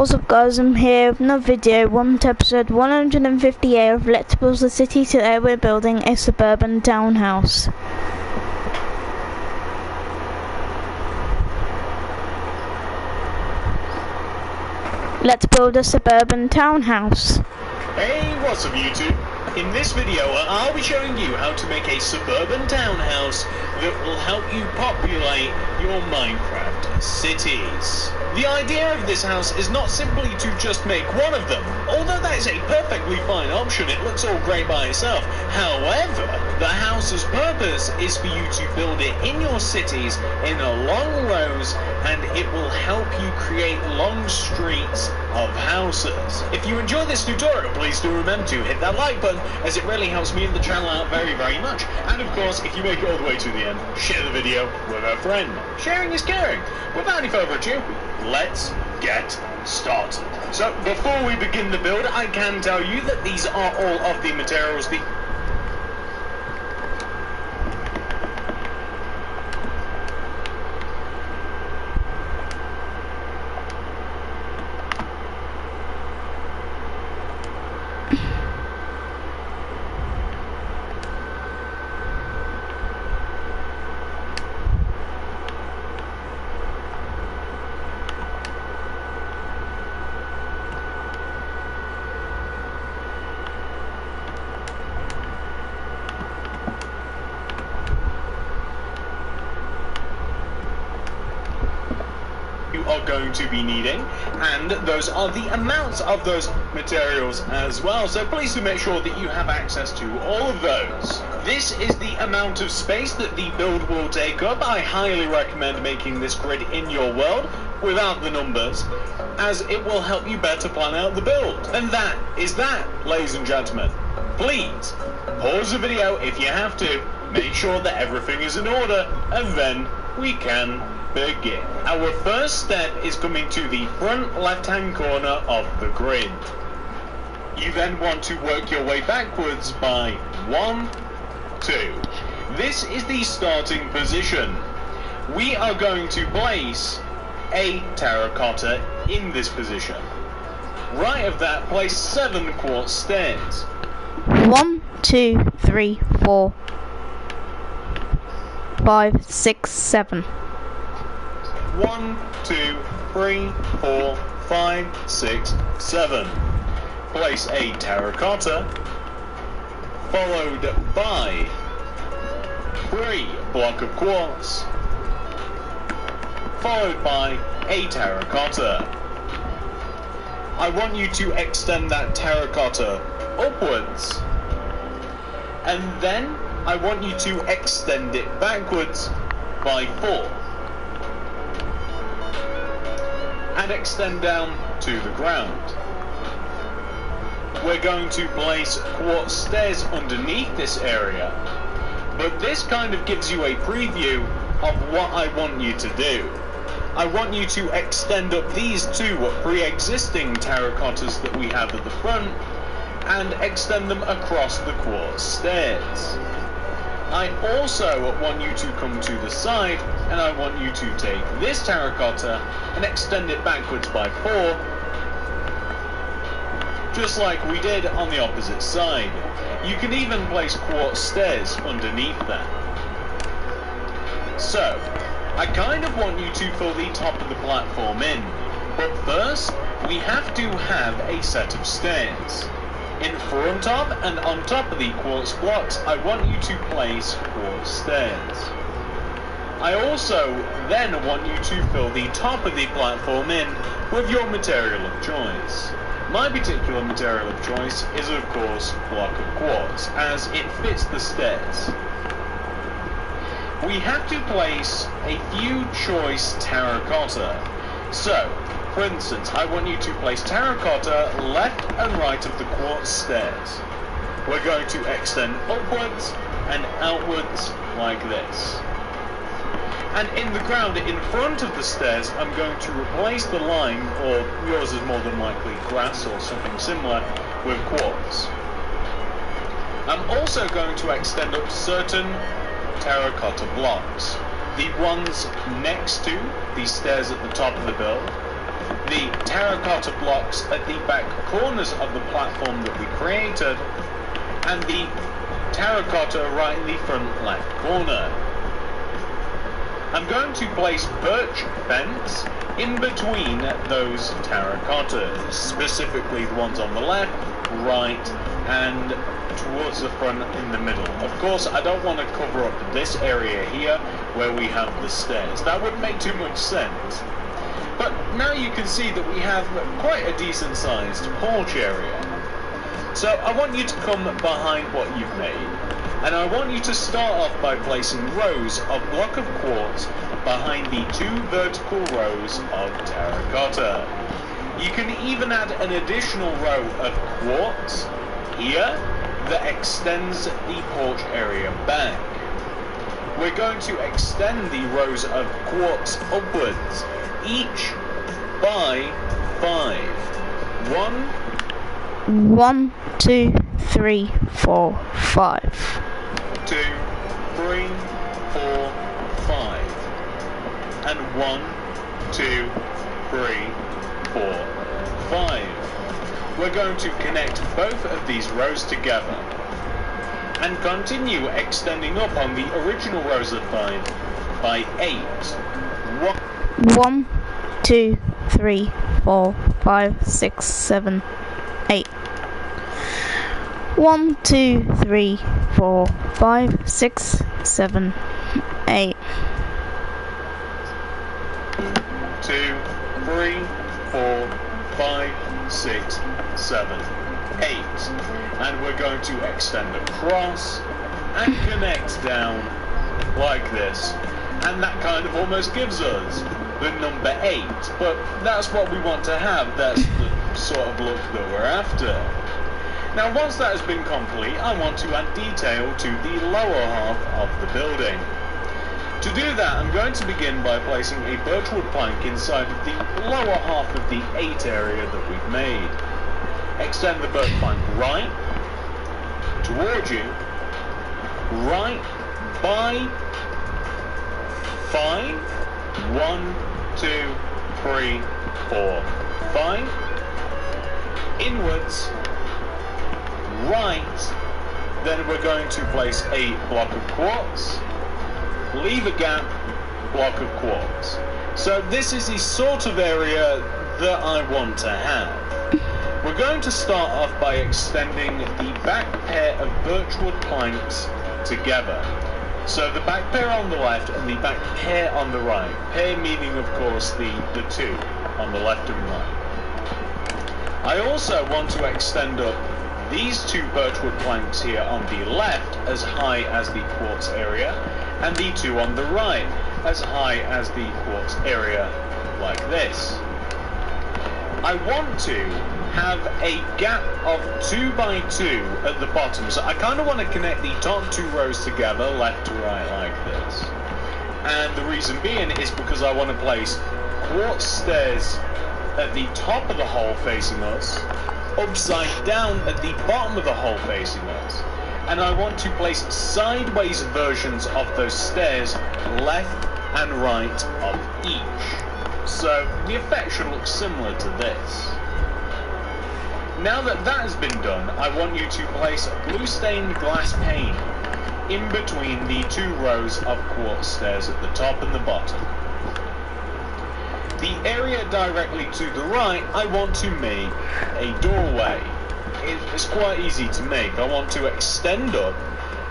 What's up guys, I'm here with another video, episode 158 of Let's Build the City. Today we're building a suburban townhouse. Let's build a suburban townhouse. Hey, what's up YouTube? In this video, I'll be showing you how to make a suburban townhouse that will help you populate your Minecraft cities. The idea of this house is not simply to just make one of them, although that is a perfectly fine option, it looks all great by itself. However, the house's purpose is for you to build it in your cities in long rows, and it will help you create long streets of houses. If you enjoy this tutorial, please do remember to hit that like button, as it really helps me and the channel out very, very much. And of course, if you make it all the way to the end, share the video with a friend. Sharing is caring. Without any further ado, let's get started. So, before we begin the build, I can tell you that these are all of the materials are going to be needing, and those are the amounts of those materials as well, so please do make sure that you have access to all of those. This is the amount of space that the build will take up. I highly recommend making this grid in your world without the numbers, as it will help you better plan out the build. And that is that, ladies and gentlemen. Please pause the video if you have to, make sure that everything is in order, and then we can begin. Our first step is coming to the front left-hand corner of the grid. You then want to work your way backwards by 1, 2. This is the starting position. We are going to place a terracotta in this position. Right of that, place 7 quartz stairs. 1, 2, 3, 4, 5, 6, 7. 1, 2, 3, 4, 5, 6, 7. Place a terracotta, followed by 3 block of quartz, followed by a terracotta. I want you to extend that terracotta upwards, and then I want you to extend it backwards by 4. And extend down to the ground. We're going to place quartz stairs underneath this area, but this kind of gives you a preview of what I want you to do. I want you to extend up these 2 pre-existing terracottas that we have at the front, and extend them across the quartz stairs. I also want you to come to the side, and I want you to take this terracotta and extend it backwards by 4, just like we did on the opposite side. You can even place quartz stairs underneath that. So, I kind of want you to fill the top of the platform in, but first, we have to have a set of stairs. In front of and on top of the quartz blocks, I want you to place quartz stairs. I also then want you to fill the top of the platform in with your material of choice. My particular material of choice is of course block of quartz, as it fits the stairs. We have to place a few choice terracotta. So, for instance, I want you to place terracotta left and right of the quartz stairs. We're going to extend upwards and outwards like this. And in the ground in front of the stairs, I'm going to replace the line, or yours is more than likely grass or something similar, with quartz. I'm also going to extend up certain terracotta blocks. The ones next to the stairs at the top of the build, the terracotta blocks at the back corners of the platform that we created, and the terracotta right in the front left corner. I'm going to place Birch Fence in between those terracottas, specifically the ones on the left, right, and towards the front in the middle. Of course, I don't want to cover up this area here where we have the stairs. That wouldn't make too much sense. But now you can see that we have quite a decent sized porch area. So I want you to come behind what you've made, and I want you to start off by placing rows of block of quartz behind the 2 vertical rows of terracotta. You can even add an additional row of quartz here that extends the porch area back. We're going to extend the rows of quartz upwards, each by 5. 1, 2, 3, 4, 5. 2, 3, 4, 5. And 1, 2, 3, 4, 5. We're going to connect both of these rows together and continue extending up on the original rows of 5 by 8. 1, 2, 3, 4, 5, 6, 7, 8. 1, 2, 3, 4, 5, 6, 7, 8. 2, 3, 4, 5, 6, 7, 8. And we're going to extend across and connect down like this. And that kind of almost gives us the number 8. But that's what we want to have. That's the sort of look that we're after. Now, once that has been complete, I want to add detail to the lower half of the building. To do that, I'm going to begin by placing a birchwood plank inside of the lower half of the 8 area that we've made. Extend the birch plank right, towards you, right by 5, 1, 2, 3, 4, 5, inwards, right, then we're going to place a block of quartz, leave a gap, block of quartz. So this is the sort of area that I want to have. We're going to start off by extending the back pair of birchwood planks together. So the back pair on the left and the back pair on the right. Pair meaning, of course, the 2 on the left and right. I also want to extend up these 2 birchwood planks here on the left as high as the quartz area, and the 2 on the right as high as the quartz area, like this. I want to have a gap of 2 by 2 at the bottom, so I kind of want to connect the top 2 rows together, left to right, like this. And the reason being is because I want to place quartz stairs at the top of the hole facing us, upside down at the bottom of the hole facing us, and I want to place sideways versions of those stairs left and right of each. So the effect should look similar to this. Now that that has been done, I want you to place blue stained glass pane in between the 2 rows of quartz stairs at the top and the bottom. The area directly to the right, I want to make a doorway. It's quite easy to make. I want to extend up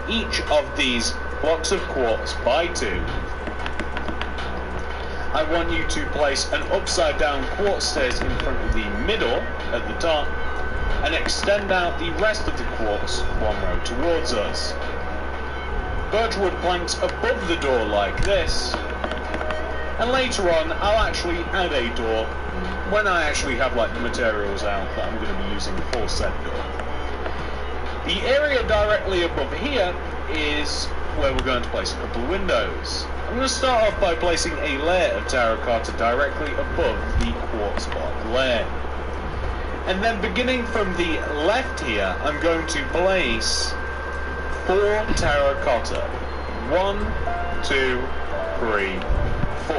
each of these blocks of quartz by 2. I want you to place an upside down quartz stairs in front of the middle at the top, and extend out the rest of the quartz 1 row towards us. Birchwood planks above the door like this, and later on I'll actually add a door when I actually have like the materials out that I'm going to be using for said door. The area directly above here is where we're going to place a couple of windows. I'm going to start off by placing a layer of terracotta directly above the quartz block layer. And then beginning from the left here, I'm going to place 4 terracotta. 1, 2, 3, 4.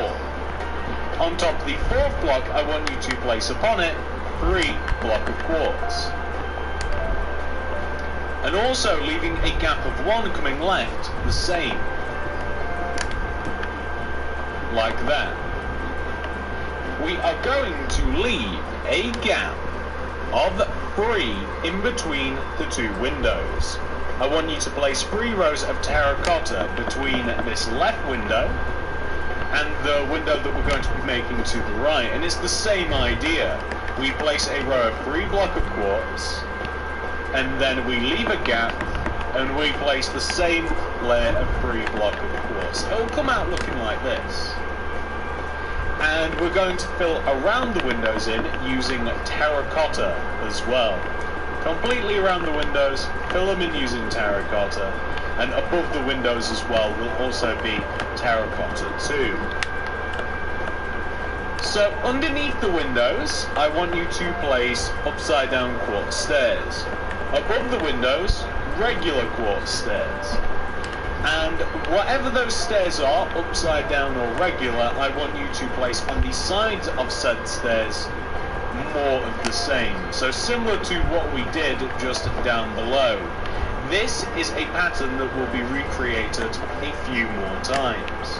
On top of the fourth block, I want you to place upon it 3 blocks of quartz. And also leaving a gap of 1 coming left, the same. Like that. We are going to leave a gap of 3 in between the 2 windows. I want you to place 3 rows of terracotta between this left window and the window that we're going to be making to the right, and it's the same idea. We place a row of 3 blocks of quartz, and then we leave a gap, and we place the same layer of 3 blocks of quartz. It'll come out looking like this. And we're going to fill around the windows in using terracotta as well. Completely around the windows, fill them in using terracotta, and above the windows as well will also be terracotta too. So underneath the windows, I want you to place upside down quartz stairs. Above the windows, regular quartz stairs. And whatever those stairs are, upside down or regular, I want you to place on the sides of said stairs more of the same. So similar to what we did just down below. This is a pattern that will be recreated a few more times.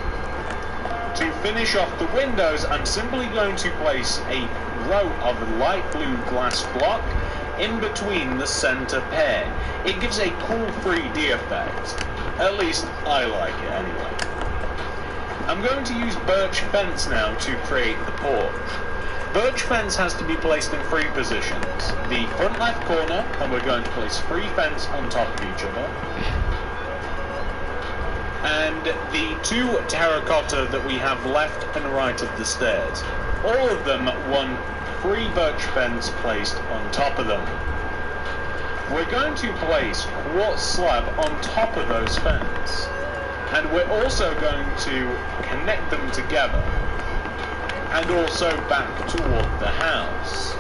To finish off the windows, I'm simply going to place a row of light blue glass block in between the center pair. It gives a cool 3D effect. At least I like it anyway. I'm going to use Birch Fence now to create the porch. Birch Fence has to be placed in 3 positions. The front left corner, and we're going to place 3 fence on top of each other. And the 2 terracotta that we have left and right of the stairs. All of them want 3 birch fence placed on top of them. We're going to place quartz slab on top of those fence. And we're also going to connect them together. And also back toward the house.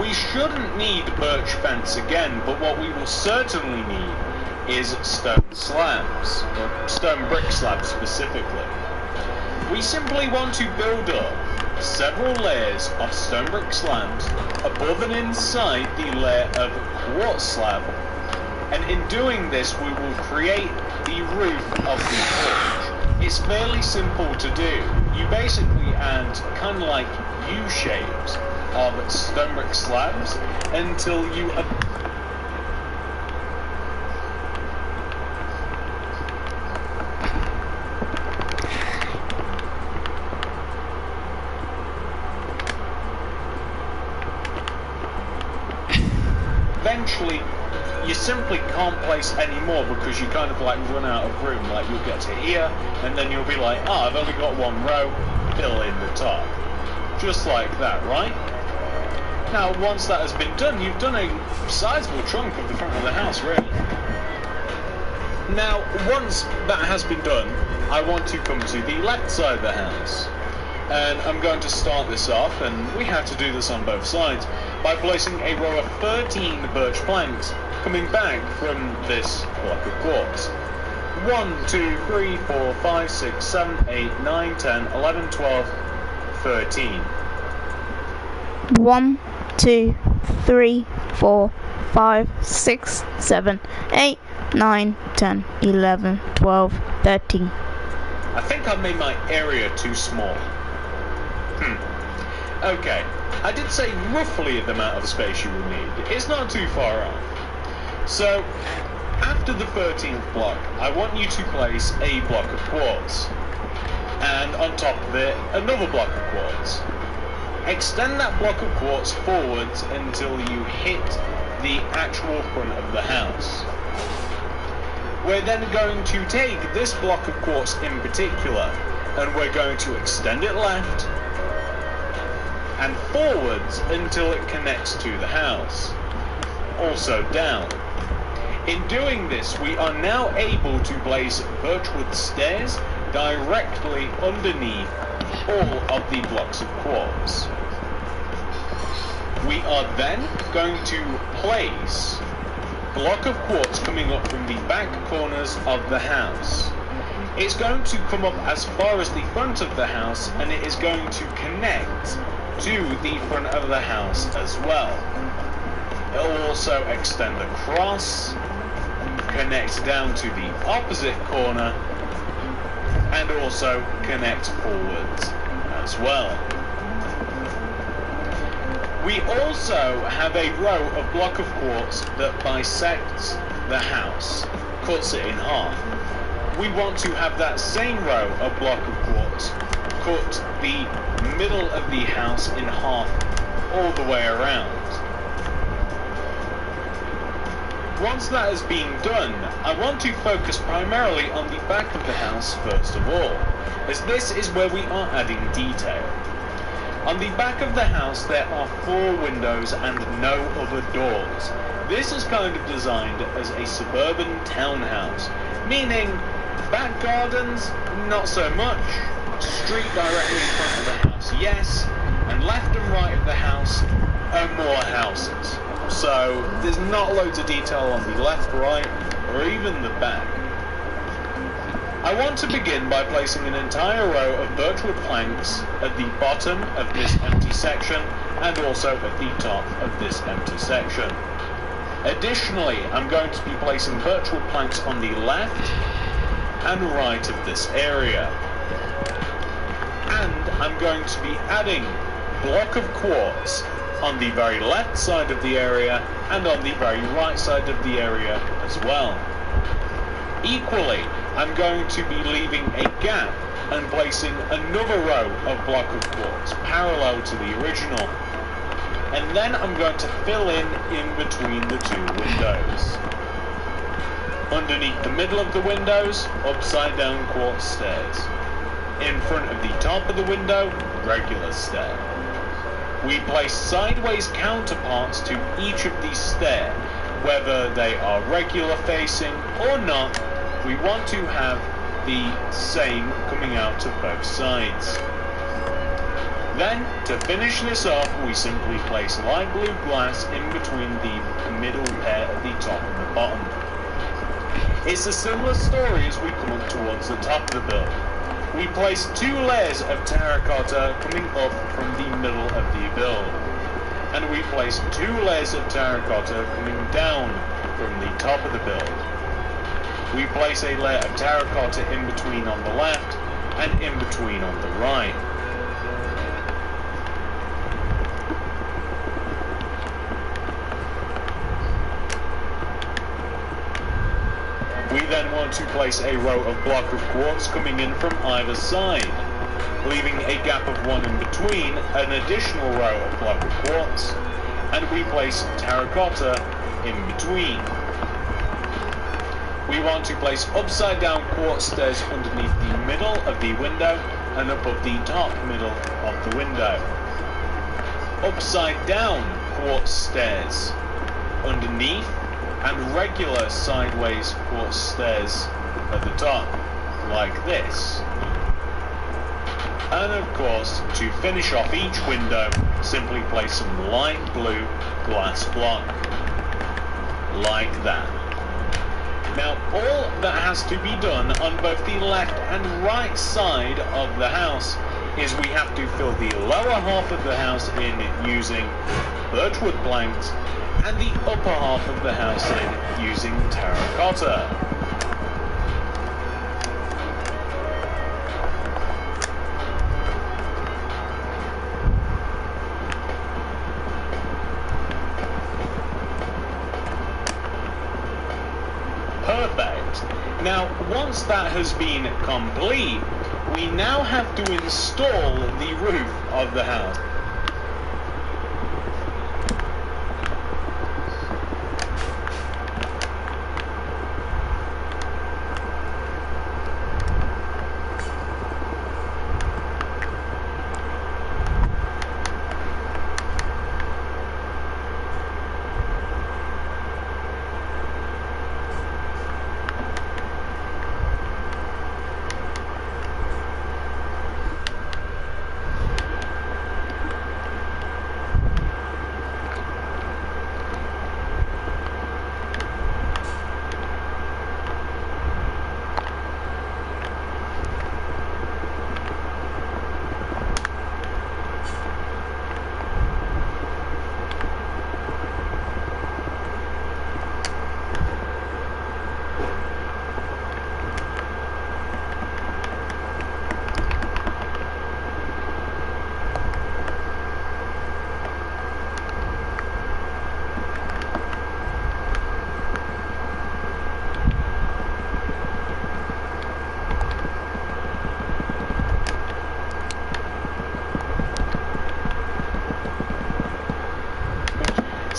We shouldn't need birch fence again, but what we will certainly need is stone slabs, or stone brick slabs specifically. We simply want to build up several layers of stone brick slabs above and inside the layer of quartz slab, and in doing this we will create the roof of the porch. It's fairly simple to do. You basically add kind of like U-shapes of stone brick slabs until you eventually you simply can't place any more because you kind of like run out of room. Like you'll get to here and then you'll be like, oh, I've only got 1 row, fill in the top. Just like that, right? Now once that has been done, you've done a sizable chunk of the front of the house, really. Now once that has been done, I want to come to the left side of the house. And I'm going to start this off, and we have to do this on both sides, by placing a row of 13 birch planks coming back from this block of quartz. 1, 2, 3, 4, 5, 6, 7, 8, 9, 10, 11, 12, 13. 1, 2, 3, 4, 5, 6, 7, 8, 9, 10, 11, 12, 13. I think I made my area too small. Okay, I did say roughly the amount of space you will need. It's not too far off. So, after the 13th block, I want you to place a block of quartz. And on top of it, another block of quartz. Extend that block of quartz forwards until you hit the actual front of the house. We're then going to take this block of quartz in particular, and we're going to extend it left and forwards until it connects to the house. Also down. In doing this, we are now able to place birchwood stairs directly underneath all of the blocks of quartz. We are then going to place block of quartz coming up from the back corners of the house. It's going to come up as far as the front of the house, and it is going to connect to the front of the house as well. It will also extend across, connect down to the opposite corner, and also connect forwards as well. We also have a row of block of quartz that bisects the house, cuts it in half. We want to have that same row of block of quartz cut the middle of the house in half all the way around. Once that has been done, I want to focus primarily on the back of the house first of all, as this is where we are adding detail. On the back of the house there are 4 windows and no other doors. This is kind of designed as a suburban townhouse, meaning back gardens, not so much. Street directly in front of the house, yes, and left and right of the house are more houses. So there's not loads of detail on the left, right, or even the back. I want to begin by placing an entire row of birchwood planks at the bottom of this empty section and also at the top of this empty section. Additionally, I'm going to be placing birchwood planks on the left and right of this area. And I'm going to be adding block of quartz on the very left side of the area and on the very right side of the area as well. Equally, I'm going to be leaving a gap and placing another row of block of quartz parallel to the original. And then I'm going to fill in between the 2 windows. Underneath the middle of the windows, upside down quartz stairs. In front of the top of the window, regular stair. We place sideways counterparts to each of these stairs. Whether they are regular facing or not, we want to have the same coming out of both sides. Then, to finish this off, we simply place light blue glass in between the middle pair at the top and the bottom. It's a similar story as we come up towards the top of the build. We place 2 layers of terracotta coming up from the middle of the build. And we place 2 layers of terracotta coming down from the top of the build. We place a layer of terracotta in between on the left and in between on the right. We then want to place a row of block of quartz coming in from either side, leaving a gap of 1 in between, an additional row of block of quartz, and we place terracotta in between. We want to place upside down quartz stairs underneath the middle of the window and above the top middle of the window. Upside down quartz stairs underneath and regular sideways quartz stairs at the top, like this. And of course, to finish off each window, simply place some light blue glass block, like that. Now, all that has to be done on both the left and right side of the house is we have to fill the lower half of the house in using birchwood planks and the upper half of the house in using terracotta. Perfect. Now, once that has been complete, we now have to install the roof of the house.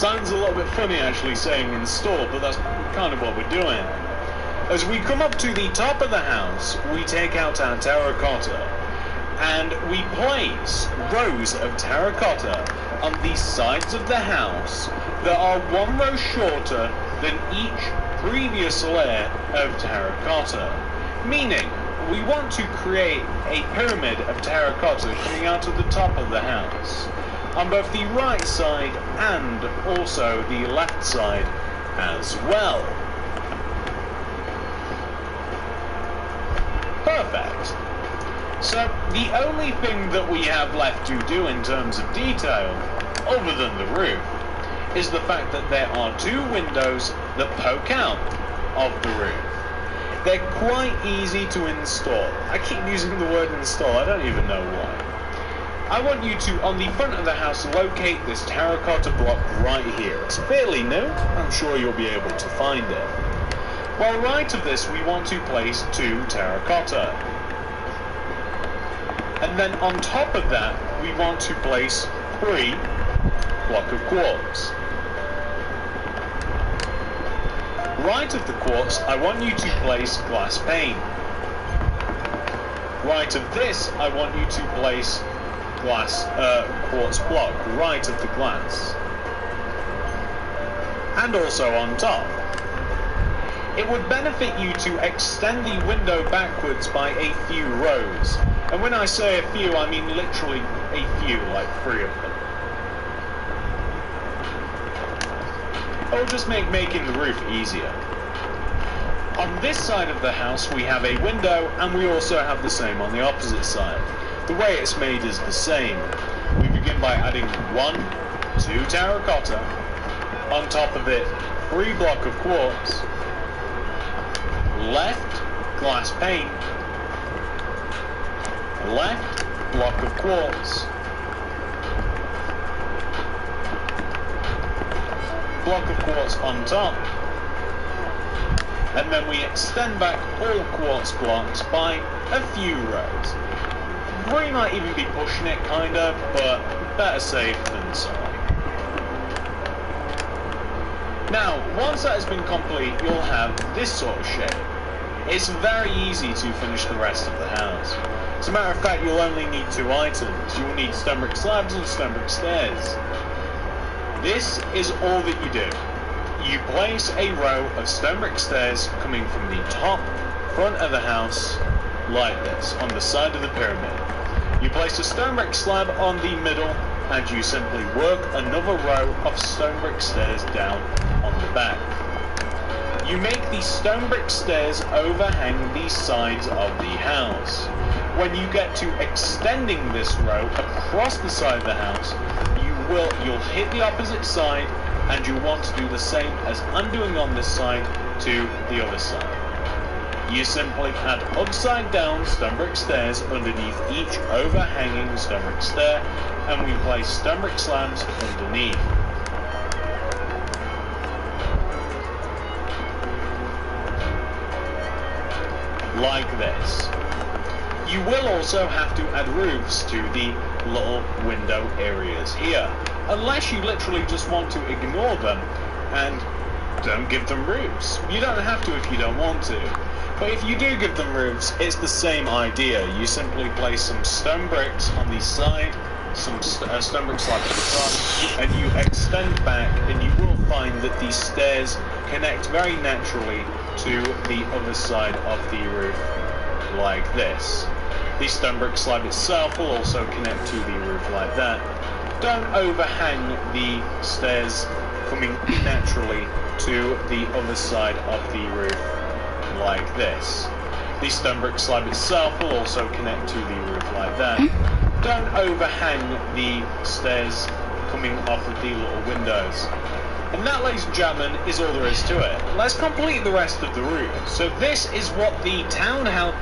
Sounds a little bit funny actually saying install, but that's kind of what we're doing. As we come up to the top of the house, we take out our terracotta and we place rows of terracotta on the sides of the house that are one row shorter than each previous layer of terracotta. Meaning, we want to create a pyramid of terracotta coming out of the top of the house, on both the right side and also the left side as well. Perfect. So the only thing that we have left to do in terms of detail, other than the roof, is the fact that there are two windows that poke out of the roof. They're quite easy to install. I keep using the word install, I don't even know why. I want you to, on the front of the house, locate this terracotta block right here. It's fairly new, I'm sure you'll be able to find it. Well, right of this, we want to place two terracotta. And then on top of that, we want to place 3 block of quartz. Right of the quartz, I want you to place glass pane. Right of this, I want you to place quartz block, right of the glass. And also on top. It would benefit you to extend the window backwards by a few rows. And when I say a few, I mean literally a few, like 3 of them. It'll just make making the roof easier. On this side of the house, we have a window, and we also have the same on the opposite side. The way it's made is the same. We begin by adding 1, 2 terracotta. On top of it, 3 block of quartz. Left, glass pane. Left, block of quartz. Block of quartz on top. And then we extend back all quartz blocks by a few rows. We might even be pushing it, kinda, but better safe than sorry. Now, once that has been complete, you'll have this sort of shape. It's very easy to finish the rest of the house. As a matter of fact, you'll only need 2 items. You'll need stone brick slabs and stone brick stairs. This is all that you do. You place a row of stone brick stairs coming from the top, front of the house, like this, on the side of the pyramid. You place a stone brick slab on the middle, and you simply work another row of stone brick stairs down on the back. You make the stone brick stairs overhang the sides of the house. When you get to extending this row across the side of the house, you'll hit the opposite side, and you want to do the same as I'm doing on this side to the other side. You simply add upside down stone brick stairs underneath each overhanging stone brick stair, and we place stone brick slabs underneath. Like this. You will also have to add roofs to the little window areas here, unless you literally just want to ignore them and don't give them roofs. You don't have to if you don't want to, but if you do give them roofs, it's the same idea. You simply place some stone bricks on the side, some stone brick slab at the top, and you extend back, and you will find that these stairs connect very naturally to the other side of the roof, like this. The stone brick slab itself will also connect to the roof like that. Don't overhang the stairs coming naturally to the other side of the roof like this. The stone brick slab itself will also connect to the roof like that. Don't overhang the stairs coming off of the little windows. And that, ladies and gentlemen, is all there is to it. Let's complete the rest of the roof. So this is what the townhouse...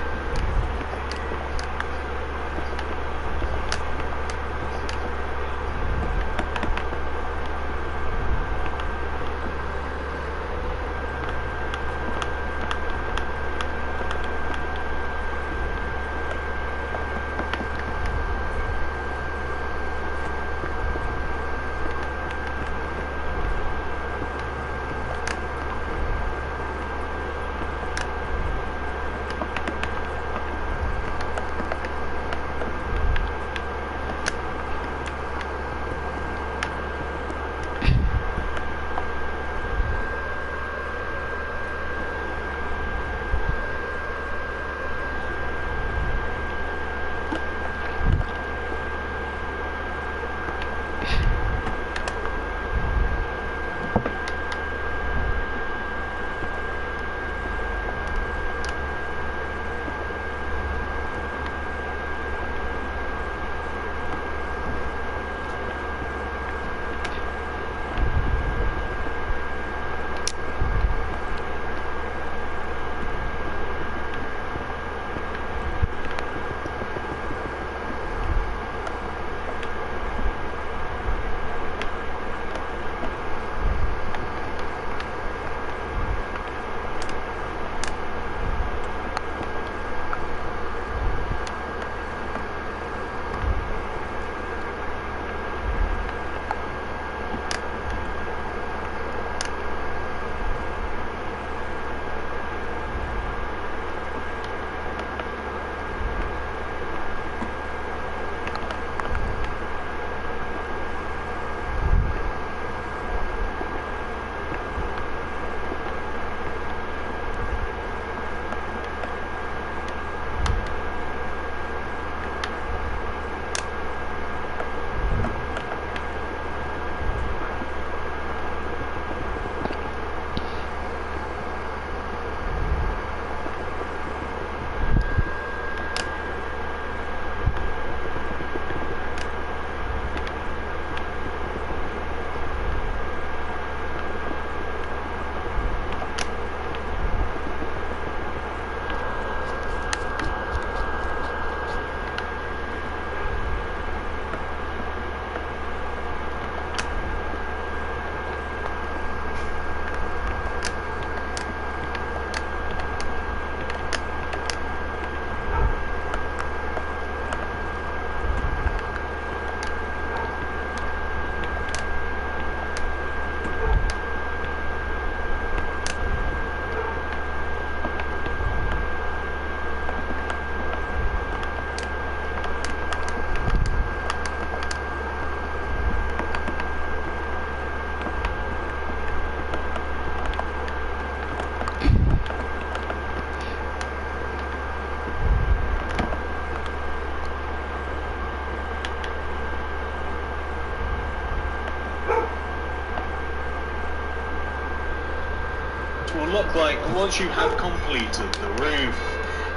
it will look like once you have completed the roof.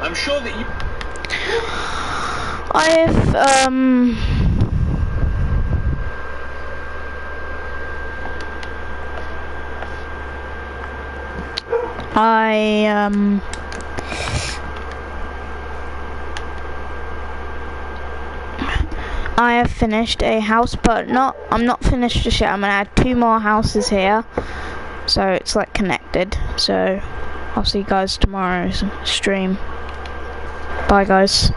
I'm sure that you... I have finished a house, but I'm not finished just yet. I'm gonna add 2 more houses here, so it's like connected. So I'll see you guys tomorrow's stream. Bye guys.